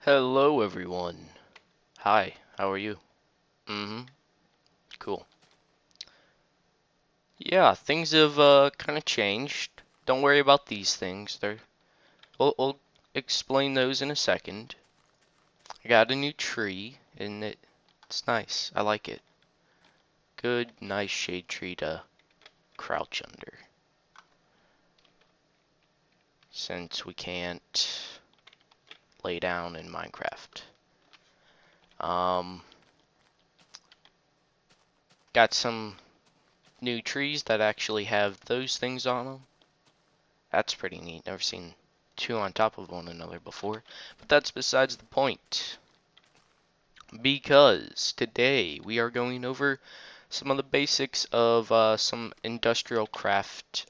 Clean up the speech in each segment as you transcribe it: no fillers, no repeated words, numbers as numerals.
Hello everyone. Hi, how are you? Mm-hmm. Cool. Yeah, things have kind of changed. Don't worry about these things. We'll explain those in a second. I got a new tree and it's nice. I like it. Good, nice shade tree to crouch under. Since we can't lay down in Minecraft. Um, got some new trees that actually have those things on them. That's pretty neat. Never seen two on top of one another before. But that's besides the point. Because today we are going over some of the basics of some industrial craft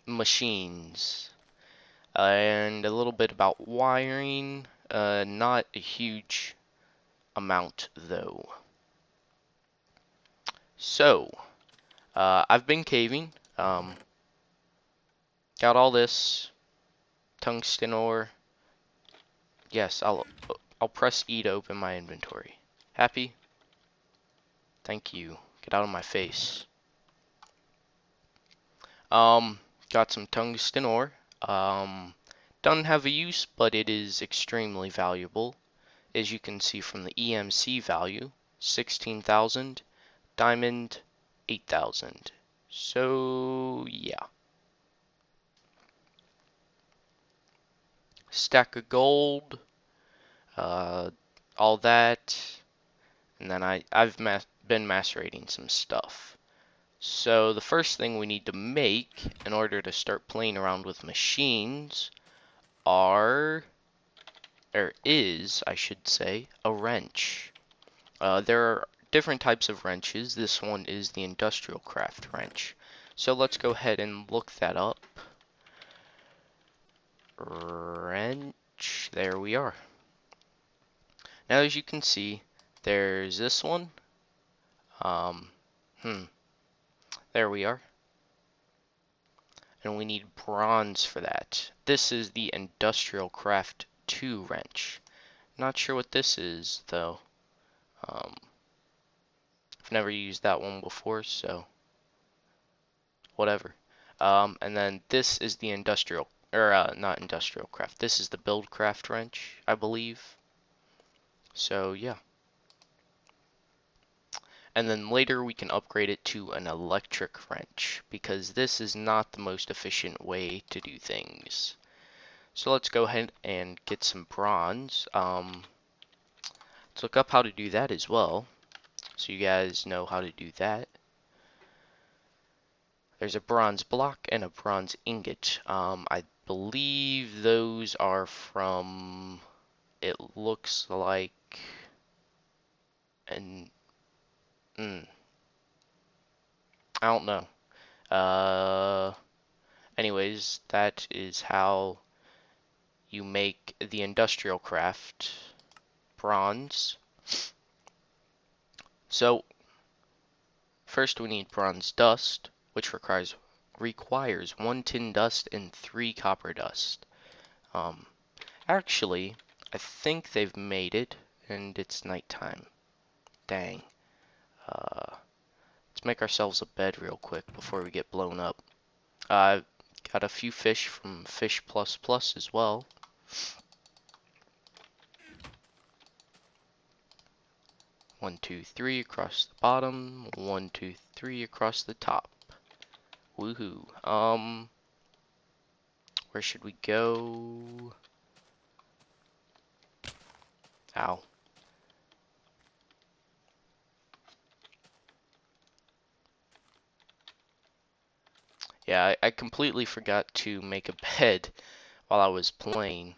machines. And a little bit about wiring. Not a huge amount though. So, I've been caving. Got all this tungsten ore. Yes, I'll press E to open my inventory. Happy? Thank you. Get out of my face. Um, got some tungsten ore. Doesn't have a use, but it is extremely valuable. As you can see from the EMC value, 16,000. Diamond, 8,000. So, yeah. Stack of gold. Uh, all that. And then I've been macerating some stuff. So the first thing we need to make in order to start playing around with machines is, I should say, a wrench. There are different types of wrenches. This one is the industrial craft wrench. So let's go ahead and look that up. Wrench, there we are. Now as you can see, there's this one. Um, there we are. And we need bronze for that. This is the Industrial Craft 2 wrench. Not sure what this is, though. I've never used that one before, so whatever. And then this is the not Industrial Craft. This is the Build Craft wrench, I believe. So, yeah. And then later we can upgrade it to an electric wrench, because this is not the most efficient way to do things. So let's go ahead and get some bronze. Let's look up how to do that as well, so you guys know how to do that. There's a bronze block and a bronze ingot. I believe those are from, it looks like, and I don't know. Anyways, that is how you make the industrial craft bronze. So first we need bronze dust, which requires 1 tin dust and 3 copper dust. Actually, I think they've made it, and it's nighttime. Dang. Let's make ourselves a bed real quick before we get blown up. I've got a few fish from Fish Plus Plus as well. One, two, three across the bottom. 1, 2, 3 across the top. Woohoo. Where should we go? Ow. Yeah, I completely forgot to make a bed while I was playing.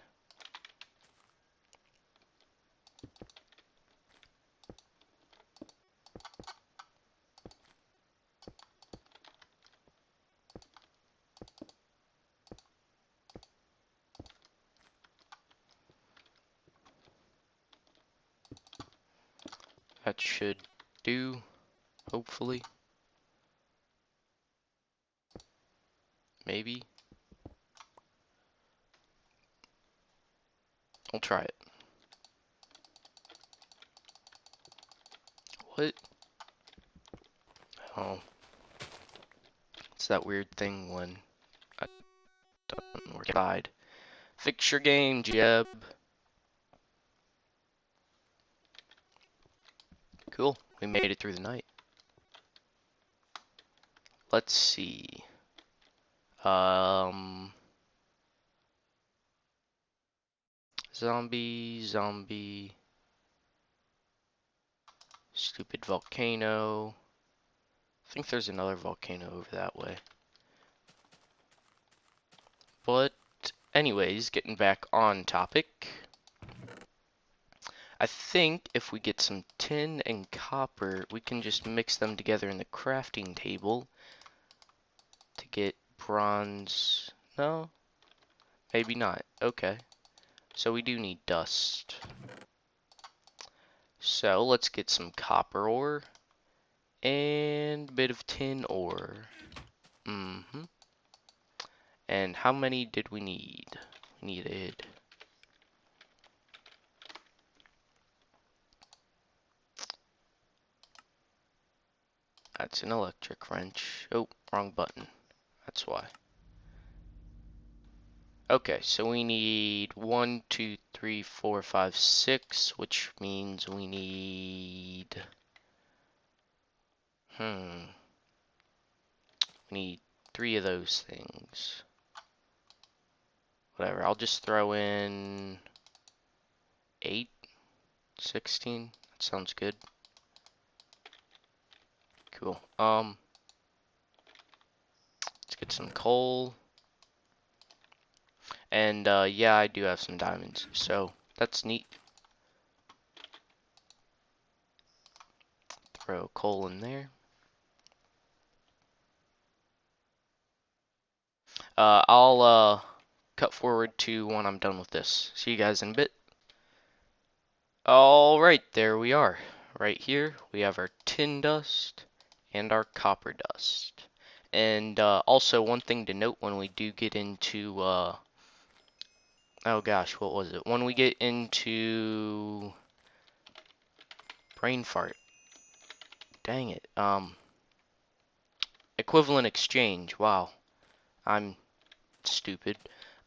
That should do, hopefully. Maybe. I'll try it. What? Oh, it's that weird thing when I don't work outside. Fix your game, Jeb. Cool. We made it through the night. Let's see. Zombie. Stupid volcano. I think there's another volcano over that way. But anyways, getting back on topic. I think if we get some tin and copper, we can just mix them together in the crafting table to get bronze. No, maybe not. Okay. So we do need dust. So let's get some copper ore and a bit of tin ore. And how many did we need? We needed that's an electric wrench. Oh, wrong button. That's why. Okay, so we need 1, 2, 3, 4, 5, 6, which means we need we need 3 of those things. Whatever, I'll just throw in 8, 16. That sounds good. Cool. Let's get some coal. And yeah, I do have some diamonds, so that's neat. Throw coal in there. I'll cut forward to when I'm done with this. See you guys in a bit. Alright, there we are. Right here, we have our tin dust and our copper dust. And also, one thing to note when we do get into, oh gosh, what was it? When we get into brain fart. Dang it. Equivalent exchange. Wow. I'm stupid.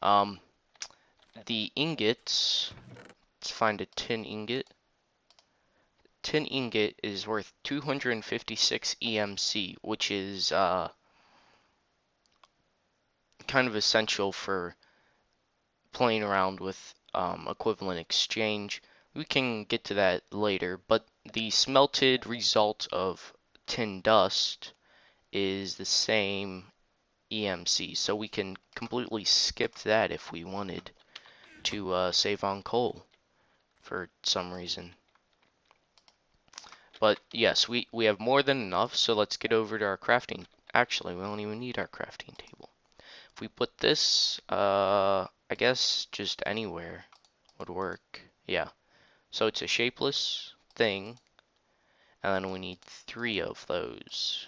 The ingots, let's find a tin ingot. Tin ingot is worth 256 EMC, which is kind of essential for playing around with equivalent exchange. We can get to that later, but the smelted result of tin dust is the same EMC, so we can completely skip that if we wanted to save on coal for some reason. But yes, we have more than enough, so let's get over to our crafting. Actually, we don't even need our crafting table. If we put this, I guess just anywhere would work. Yeah. So it's a shapeless thing, and then we need 3 of those.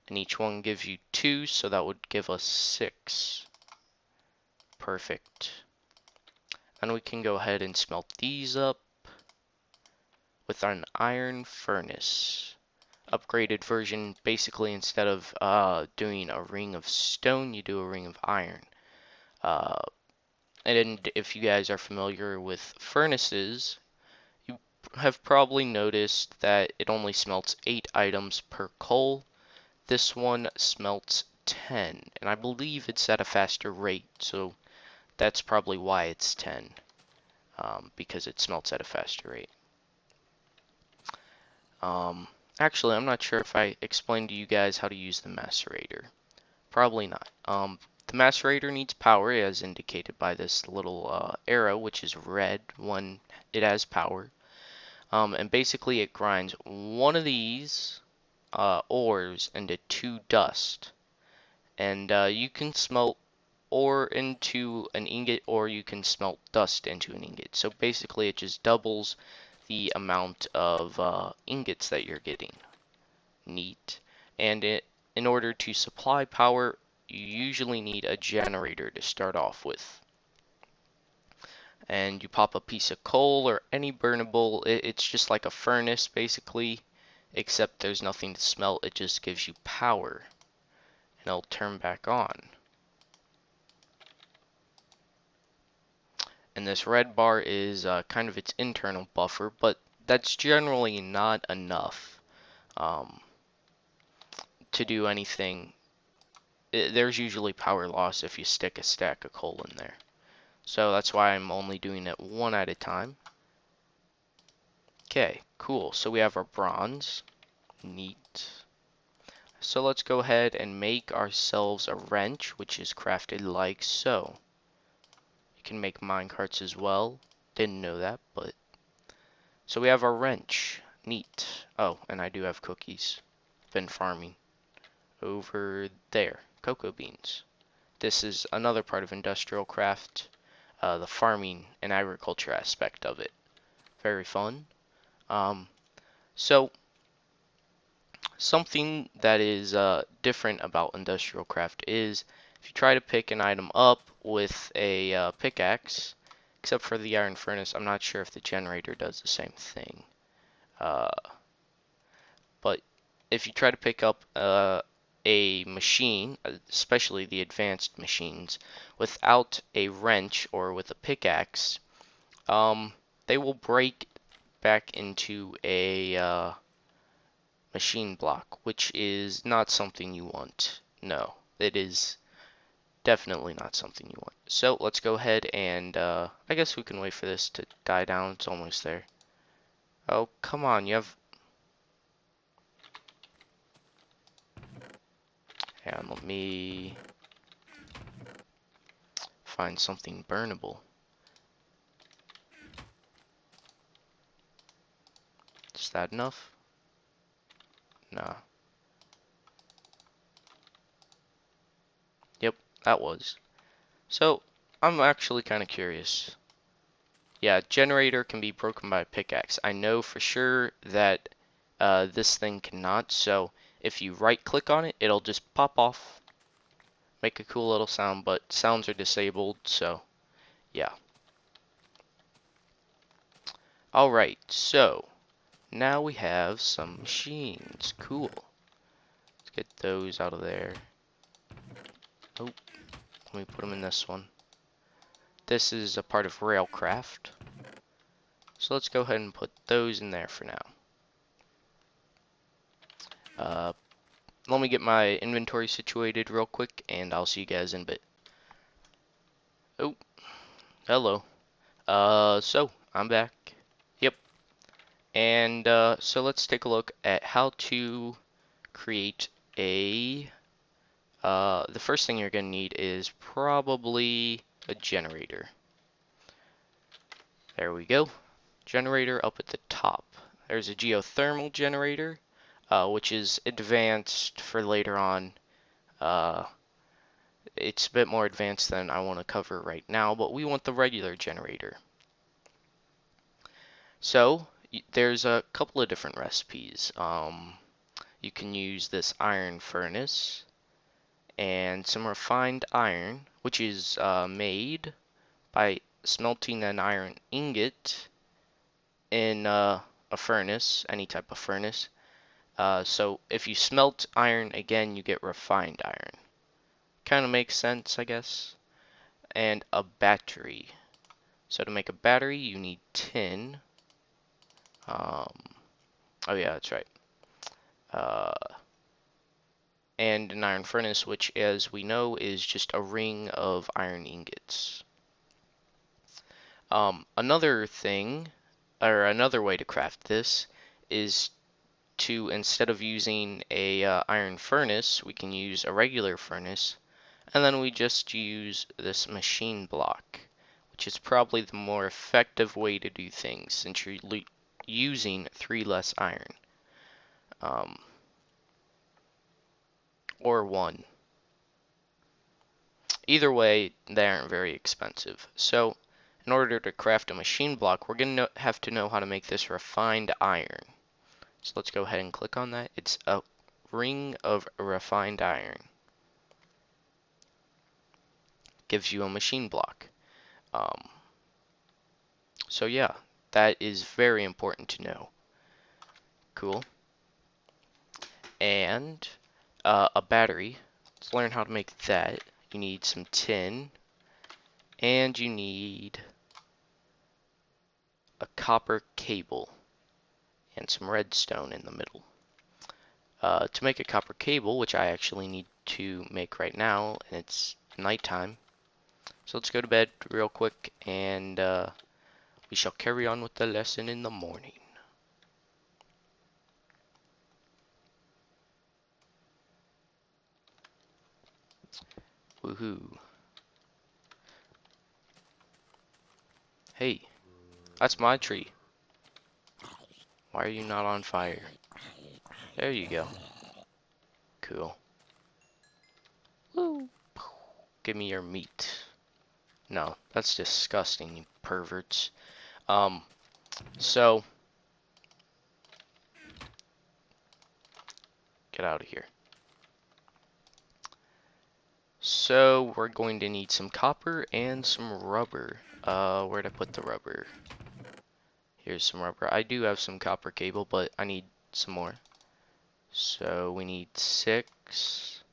And each one gives you 2, so that would give us 6. Perfect. And we can go ahead and smelt these up with an iron furnace. Upgraded version, basically instead of doing a ring of stone, you do a ring of iron. And if you guys are familiar with furnaces, you have probably noticed that it only smelts 8 items per coal. This one smelts 10, and I believe it's at a faster rate, so that's probably why it's 10, because it smelts at a faster rate. Actually, I'm not sure if I explained to you guys how to use the macerator. Probably not. The macerator needs power, as indicated by this little arrow, which is red when it has power. And basically it grinds one of these ores into 2 dust. And you can smelt ore into an ingot, or you can smelt dust into an ingot. So basically it just doubles the amount of ingots that you're getting. Neat. And in order to supply power, you usually need a generator to start off with. and you pop a piece of coal or any burnable. It's just like a furnace basically, except there's nothing to smelt. It just gives you power, and it'll turn back on. And this red bar is kind of its internal buffer, but that's generally not enough um, to do anything. There's usually power loss if you stick a stack of coal in there. So that's why I'm only doing it one at a time. Okay, cool. So we have our bronze. Neat. So let's go ahead and make ourselves a wrench, which is crafted like so. You can make minecarts as well. Didn't know that, but... So we have our wrench. Neat. Oh, and I do have cookies. Been farming. Over there. Cocoa beans. This is another part of industrial craft. The farming and agriculture aspect of it. Very fun. So something that is different about industrial craft is if you try to pick an item up with a pickaxe, except for the iron furnace, I'm not sure if the generator does the same thing. Uh, but if you try to pick up a machine, especially the advanced machines, without a wrench or with a pickaxe, they will break back into a machine block, which is not something you want. No, it is definitely not something you want. So let's go ahead and I guess we can wait for this to die down. It's almost there. Oh, come on, you have... And let me find something burnable. Is that enough? Nah. Yep, that was. So, I'm actually kind of curious. Yeah, generator can be broken by a pickaxe. I know for sure that this thing cannot, so if you right click on it, it'll just pop off. Make a cool little sound, but sounds are disabled, so yeah. Alright, so now we have some machines. Cool. Let's get those out of there. Oh, let me put them in this one. This is a part of Railcraft. So let's go ahead and put those in there for now. Let me get my inventory situated real quick, and I'll see you guys in a bit. Oh, hello. So I'm back. Yep. And so let's take a look at how to create a. The first thing you're gonna need is probably a generator. There we go. Generator up at the top. There's a geothermal generator, which is advanced for later on. It's a bit more advanced than I want to cover right now, but we want the regular generator. So there's a couple of different recipes. You can use this iron furnace and some refined iron, which is made by smelting an iron ingot in a furnace, any type of furnace. So if you smelt iron again, you get refined iron. Kind of makes sense, I guess. And a battery. So to make a battery, you need tin. Oh yeah, that's right. And an iron furnace, which, as we know, is just a ring of iron ingots. Another thing, or another way to craft this, is to, instead of using a iron furnace, we can use a regular furnace, and then we just use this machine block, which is probably the more effective way to do things since you're using 3 less iron. Or 1. Either way, they aren't very expensive. So, in order to craft a machine block, we're going to have to know how to make this refined iron. So let's go ahead and click on that. It's a ring of refined iron. Gives you a machine block. So yeah, that is very important to know. Cool. And a battery. Let's learn how to make that. You need some tin, and you need a copper cable and some redstone in the middle. To make a copper cable, which I actually need to make right now, and it's nighttime. So let's go to bed real quick, and we shall carry on with the lesson in the morning. Woohoo. Hey, that's my tree. Why are you not on fire? There you go. Cool. Woo. Give me your meat. No, that's disgusting, you perverts. So, get out of here. So, we're going to need some copper and some rubber. Where'd I put the rubber? Here's some rubber. I do have some copper cable, but I need some more. So, we need 6.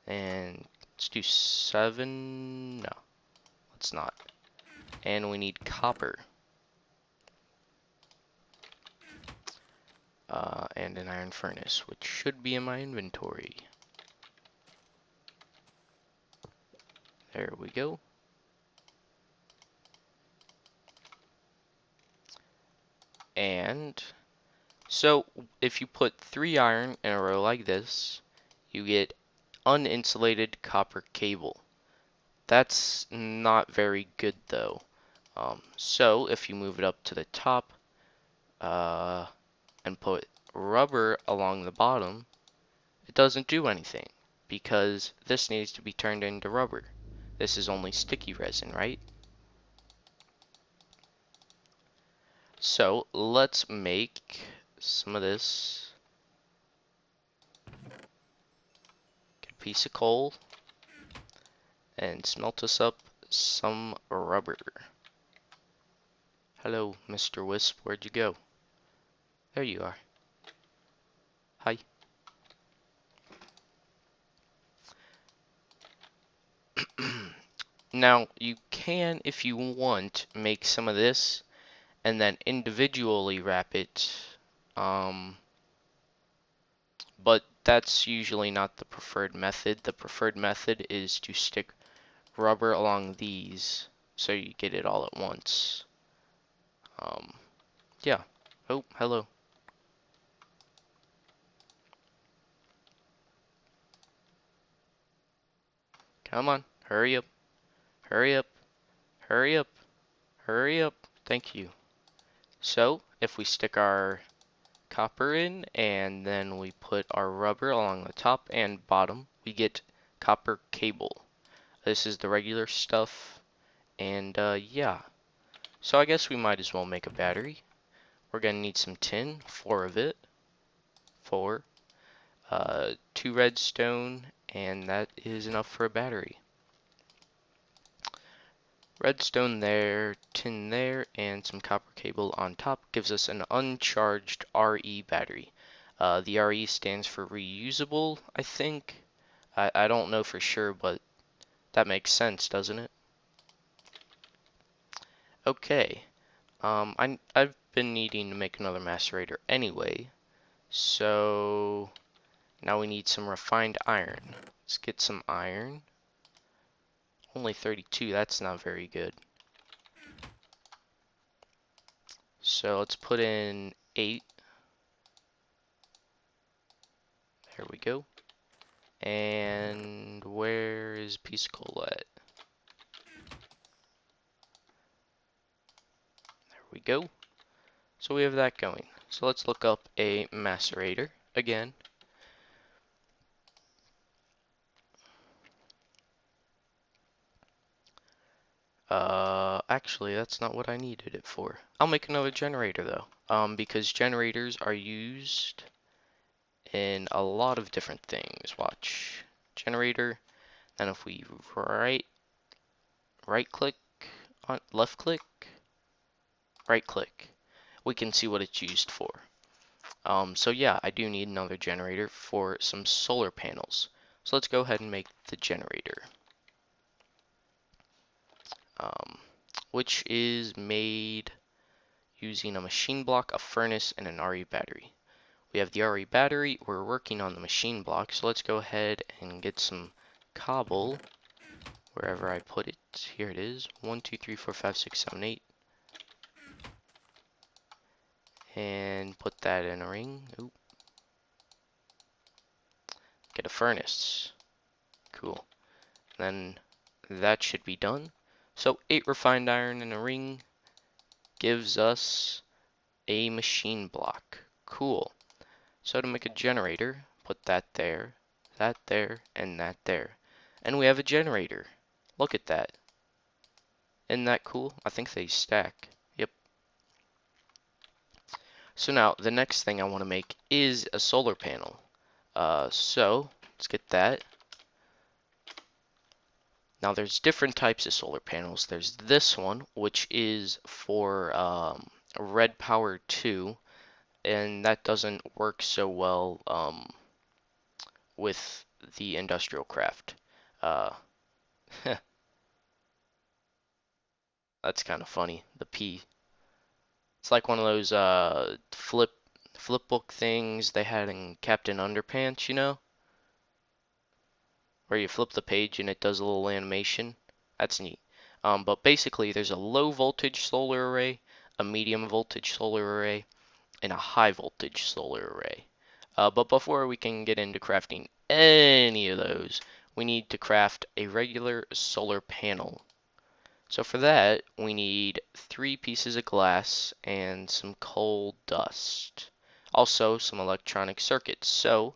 And let's do 7. No, let's not. And we need copper. And an iron furnace, which should be in my inventory. There we go. And so if you put 3 iron in a row like this, you get uninsulated copper cable. That's not very good though. So if you move it up to the top and put rubber along the bottom, it doesn't do anything because this needs to be turned into rubber. This is only sticky resin, right? So let's make some of this. Get a piece of coal and smelt us up some rubber. Hello, Mr. Wisp, where'd you go? There you are. Hi. Now, you can, if you want, make some of this and then individually wrap it. But that's usually not the preferred method. The preferred method is to stick rubber along these so you get it all at once. Yeah. Oh, hello. Come on. Hurry up. Hurry up. Hurry up. Hurry up. Thank you. So, if we stick our copper in and then we put our rubber along the top and bottom, we get copper cable. This is the regular stuff, and yeah. So I guess we might as well make a battery. We're gonna need some tin, 4 of it. 4. 2 redstone, and that is enough for a battery. Redstone there, tin there, and some copper cable on top gives us an uncharged RE battery. The RE stands for reusable, I think. I don't know for sure, but that makes sense, doesn't it? Okay. I've been needing to make another macerator anyway, so now we need some refined iron. Let's get some iron. Only 32, that's not very good. So let's put in 8. There we go. And where is piece of coal at? There we go. So we have that going. So let's look up a macerator again. Actually, that's not what I needed it for. I'll make another generator though, because generators are used in a lot of different things. Watch, generator. Then if we right click on left click, right click. We can see what it's used for. So yeah, I do need another generator for some solar panels. So let's go ahead and make the generator, um, which is made using a machine block, a furnace, and an RE battery. We have the RE battery, we're working on the machine block, so let's go ahead and get some cobble wherever I put it. Here it is, 1, 2, 3, 4, 5, 6, 7, 8. And put that in a ring. Oop. Get a furnace. Cool. Then that should be done. So 8 refined iron in a ring gives us a machine block. Cool. So to make a generator, put that there, and that there. And we have a generator. Look at that. Isn't that cool? I think they stack. Yep. So now the next thing I want to make is a solar panel. So let's get that. Now there's different types of solar panels. There's this one, which is for red power 2, and that doesn't work so well with the industrial craft. Uh, that's kind of funny. The P. It's like one of those flip book things they had in Captain Underpants, you know? Where you flip the page and it does a little animation. That's neat. But basically, there's a low voltage solar array, a medium voltage solar array, and a high voltage solar array. But before we can get into crafting any of those, we need to craft a regular solar panel. So for that, we need 3 pieces of glass and some coal dust. Also, some electronic circuits. So,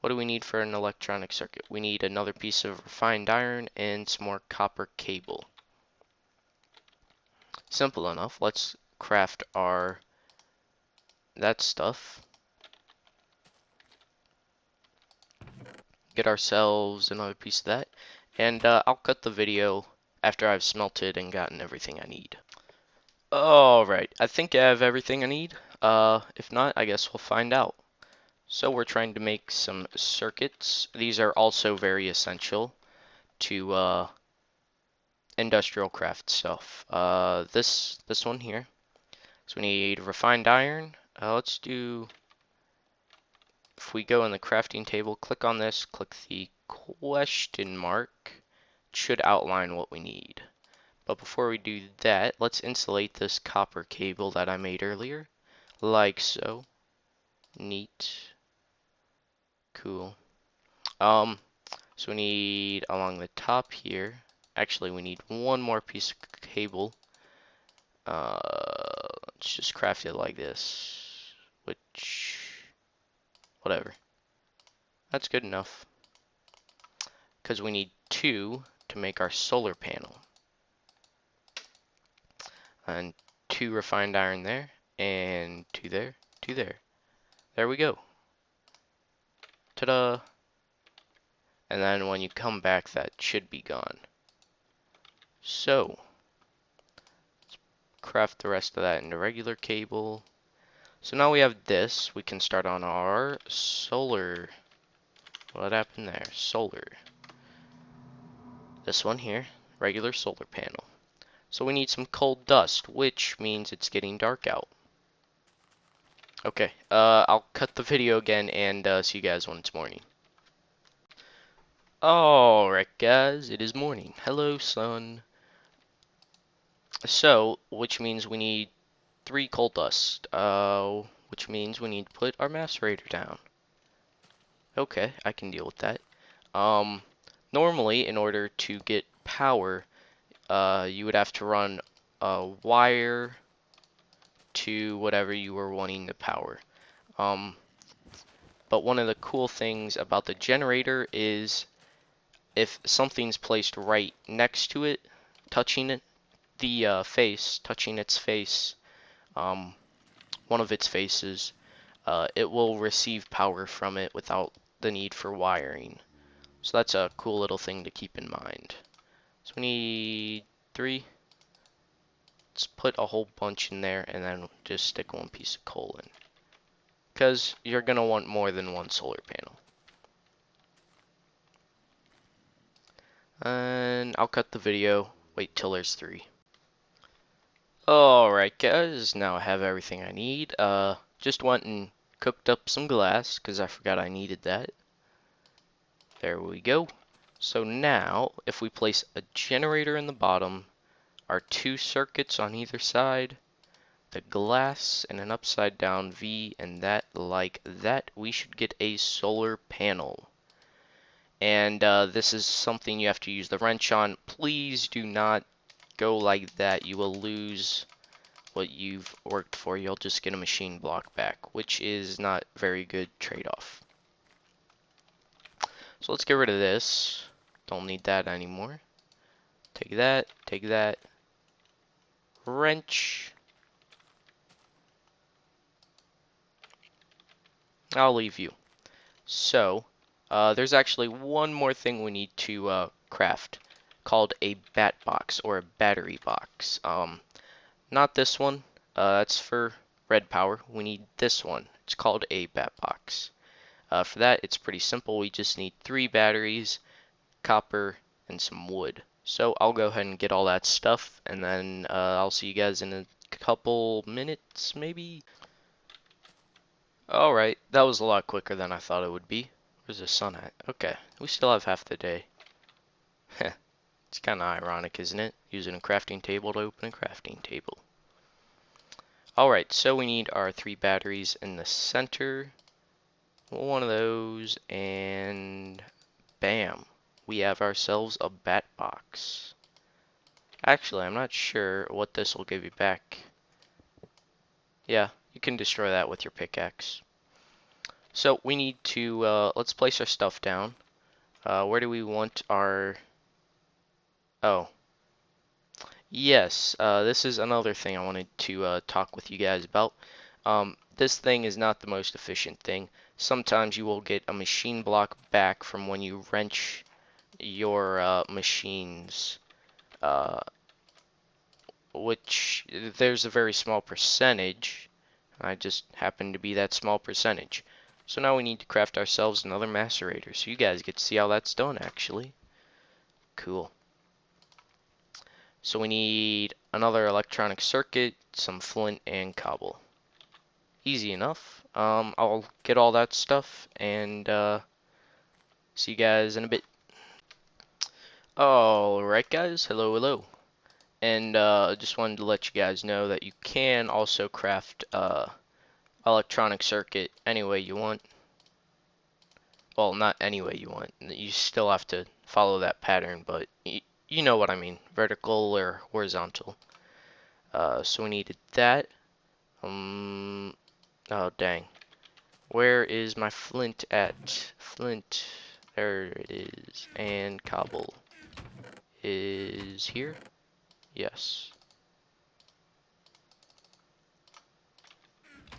what do we need for an electronic circuit? We need another piece of refined iron and some more copper cable. Simple enough. Let's craft that stuff. Get ourselves another piece of that. And I'll cut the video after I've smelted and gotten everything I need. Alright, I think I have everything I need. If not, I guess we'll find out. So we're trying to make some circuits. These are also very essential to industrial craft stuff. This one here. So we need refined iron. Let's do, if we go in the crafting table, click on this, click the question mark. It should outline what we need. But before we do that, let's insulate this copper cable that I made earlier, like so. Neat. Cool. So we need along the top here. Actually, we need one more piece of cable. Let's just craft it like this. Whatever. That's good enough. Because we need 2 to make our solar panel. And 2 refined iron there, and 2 there, 2 there. There we go. Ta-da! And then when you come back, that should be gone. So, let's craft the rest of that into regular cable. So now we have this. We can start on our solar. What happened there? Solar. This one here, regular solar panel. So we need some coal dust, which means it's getting dark out. Okay, I'll cut the video again and see you guys when it's morning. Alright guys, it is morning. Hello sun. So, which means we need 3 coal dust, which means we need to put our macerator down. Okay, I can deal with that. Normally, in order to get power, you would have to run a wire to whatever you were wanting to power. But one of the cool things about the generator is if something's placed right next to it, touching it, touching its face, one of its faces, it will receive power from it without the need for wiring. So that's a cool little thing to keep in mind. So we need 3. let's put a whole bunch in there and then just stick one piece of coal in. Because you're going to want more than one solar panel. And I'll cut the video, wait till there's 3. Alright guys, now I have everything I need. Just went and cooked up some glass, because I forgot I needed that. There we go. So now, if we place a generator in the bottom, our 2 circuits on either side, the glass, and an upside down V, and that like that, we should get a solar panel. And this is something you have to use the wrench on. Please do not go like that. You will lose what you've worked for. You'll just get a machine block back, which is not very good trade-off. So let's get rid of this. Don't need that anymore. Take that, wrench. I'll leave you. So, there's actually one more thing we need to craft, called a bat box, or a battery box. Not this one, that's for red power. We need this one. It's called a bat box. For that, it's pretty simple. We just need 3 batteries, copper, and some wood. So I'll go ahead and get all that stuff, and then I'll see you guys in a couple minutes, maybe. Alright, that was a lot quicker than I thought it would be. Where's the sun at? Okay, we still have half the day. It's kind of ironic, isn't it? Using a crafting table to open a crafting table. Alright, so we need our 3 batteries in the center. One of those, and bam. We have ourselves a bat box. Actually, I'm not sure what this will give you back. Yeah, you can destroy that with your pickaxe. So we need to, let's place our stuff down. Where do we want our... Oh. Yes, this is another thing I wanted to talk with you guys about. This thing is not the most efficient thing. Sometimes you will get a machine block back from when you wrench your machines, which there's a very small percentage. I just happen to be that small percentage. So now we need to craft ourselves another macerator, so you guys get to see how that's done actually. Cool. So we need another electronic circuit, some flint, and cobble. Easy enough. I'll get all that stuff and see you guys in a bit. Alright guys, hello. And just wanted to let you guys know that you can also craft electronic circuit any way you want. Well, not any way you want. You still have to follow that pattern, but you know what I mean. Vertical or horizontal. So we needed that. Oh dang. Where is my flint at? Flint. There it is. And cobble is here. Yes.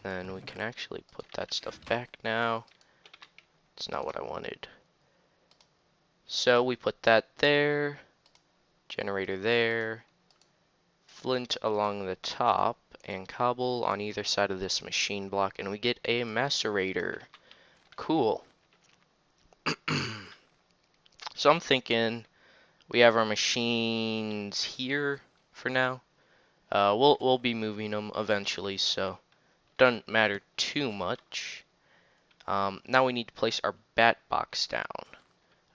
Then we can actually put that stuff back now. It's not what I wanted. So we put that there. Generator there. Flint along the top. And cobble on either side of this machine block. And we get a macerator. Cool. So I'm thinking we have our machines here for now. We'll be moving them eventually, so doesn't matter too much. Now we need to place our bat box down.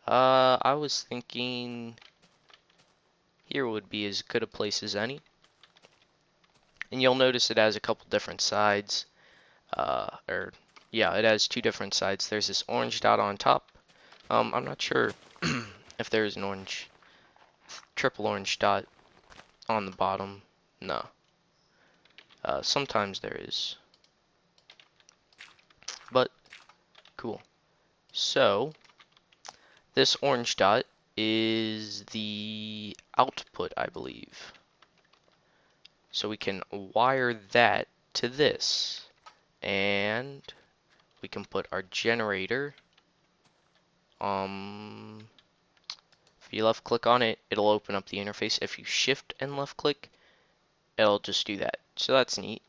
I was thinking here would be as good a place as any. And you'll notice it has a couple different sides. Yeah, it has 2 different sides. There's this orange dot on top. I'm not sure if there's an triple orange dot on the bottom. No. Sometimes there is. But, cool. So, this orange dot is the output, I believe. So we can wire that to this. And we can put our generator. If you left click on it, it'll open up the interface. If you shift and left click, it'll just do that. So that's neat.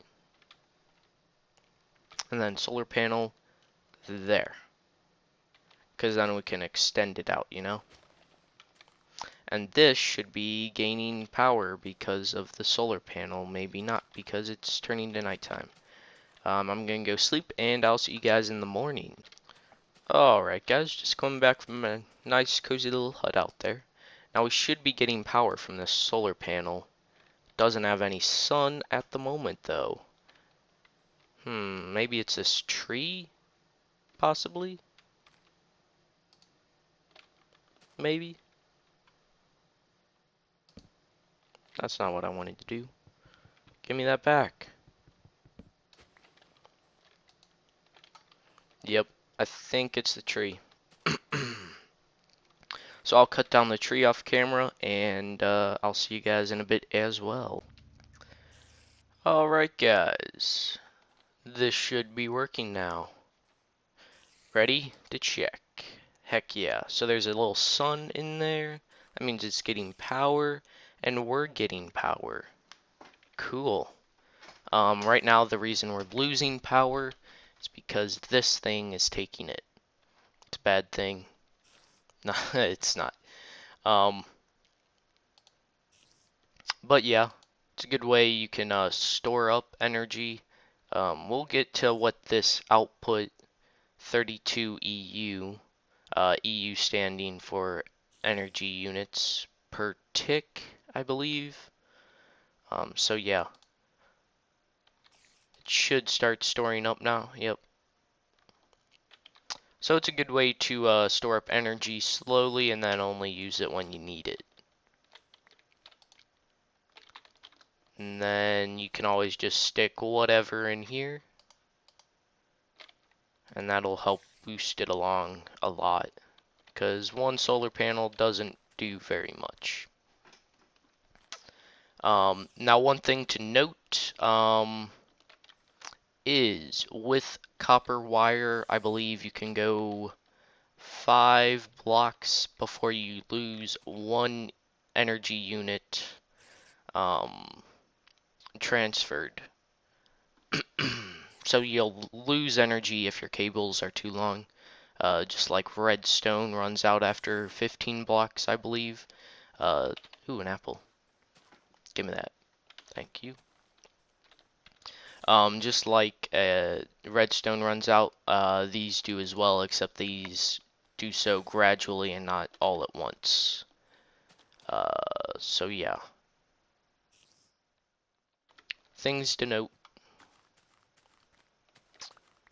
And then solar panel there, because then we can extend it out, you know. And this should be gaining power because of the solar panel, maybe not because it's turning to nighttime. I'm gonna go sleep, and I'll see you guys in the morning. Alright guys, just coming back from a nice cozy little hut out there. Now we should be getting power from this solar panel. Doesn't have any sun at the moment though. Maybe it's this tree? Possibly? Maybe? That's not what I wanted to do. Give me that back. Yep, I think it's the tree. So I'll cut down the tree off camera, and I'll see you guys in a bit as well. Alright guys, this should be working now. Ready to check. Heck yeah. So there's a little sun in there. That means it's getting power, and we're getting power. Cool. Right now the reason we're losing power is because this thing is taking it. It's a bad thing. No, it's not. But yeah, it's a good way you can store up energy. We'll get to what this output 32 EU, EU standing for energy units per tick, I believe. So yeah, it should start storing up now. Yep. So it's a good way to store up energy slowly and then only use it when you need it. And then you can always just stick whatever in here, and that'll help boost it along a lot, because one solar panel doesn't do very much. Now one thing to note is with copper wire, I believe you can go 5 blocks before you lose 1 energy unit transferred. So you'll lose energy if your cables are too long. Just like redstone runs out after 15 blocks, I believe. Ooh, an apple. Give me that. Thank you. Just like redstone runs out, these do as well, except these do so gradually and not all at once. So yeah. Things to note.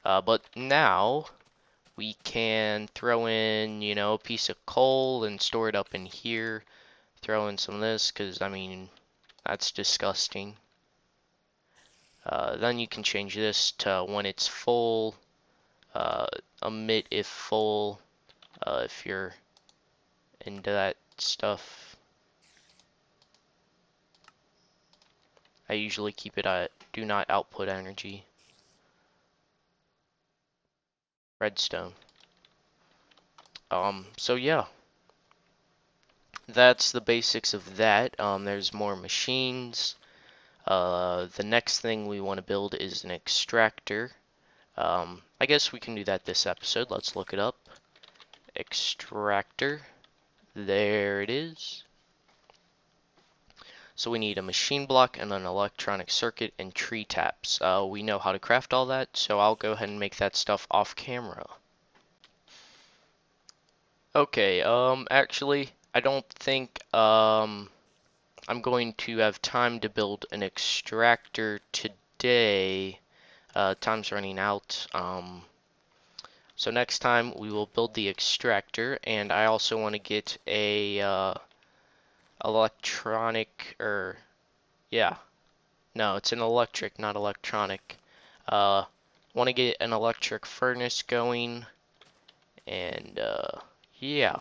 But now we can throw in, you know, a piece of coal and store it up in here. Throw in some of this, because, I mean, that's disgusting. Then you can change this to when it's full, emit if full, if you're into that stuff. I usually keep it at do not output energy. Redstone. So yeah. That's the basics of that. There's more machines. The next thing we want to build is an extractor. I guess we can do that this episode. Let's look it up. Extractor. There it is. So we need a machine block and an electronic circuit and tree taps. We know how to craft all that, so I'll go ahead and make that stuff off camera. Okay, actually, I don't think, I'm going to have time to build an extractor today. Time's running out. So next time we will build the extractor, and I also want to get a electronic, or yeah, no, it's an electric, not electronic. Want to get an electric furnace going, and yeah.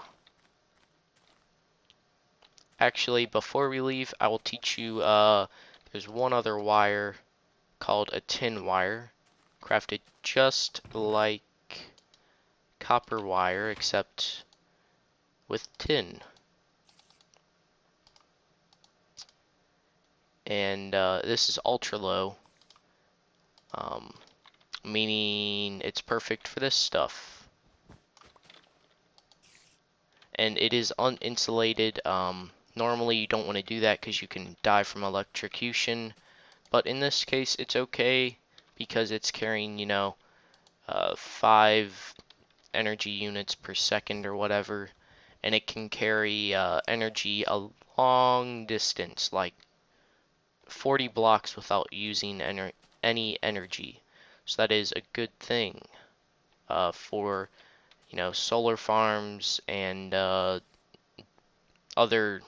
Actually, before we leave, I will teach you. There's one other wire called a tin wire, crafted just like copper wire, except with tin. and this is ultra low, um, meaning it's perfect for this stuff. And it is uninsulated. Normally you don't want to do that because you can die from electrocution, but in this case it's okay because it's carrying, 5 energy units per second or whatever, and it can carry energy a long distance, like 40 blocks without using any energy. So that is a good thing for solar farms and other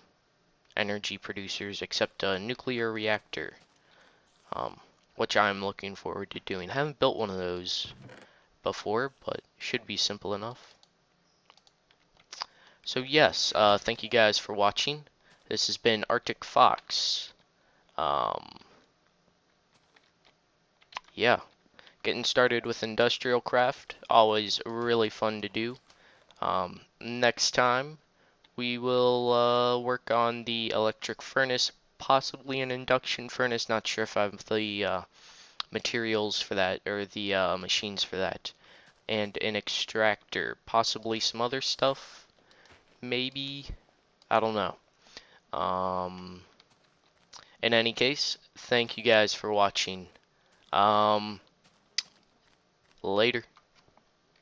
energy producers, except a nuclear reactor, um, which I'm looking forward to doing. I haven't built one of those before, but should be simple enough. So yes, thank you guys for watching. This has been Arctic Fox. Um, yeah, getting started with industrial craft, always really fun to do. Next time, we will work on the electric furnace, possibly an induction furnace. Not sure if I have the materials for that or the machines for that. And an extractor, possibly some other stuff, maybe. I don't know. Um, in any case, thank you guys for watching. Um, Later.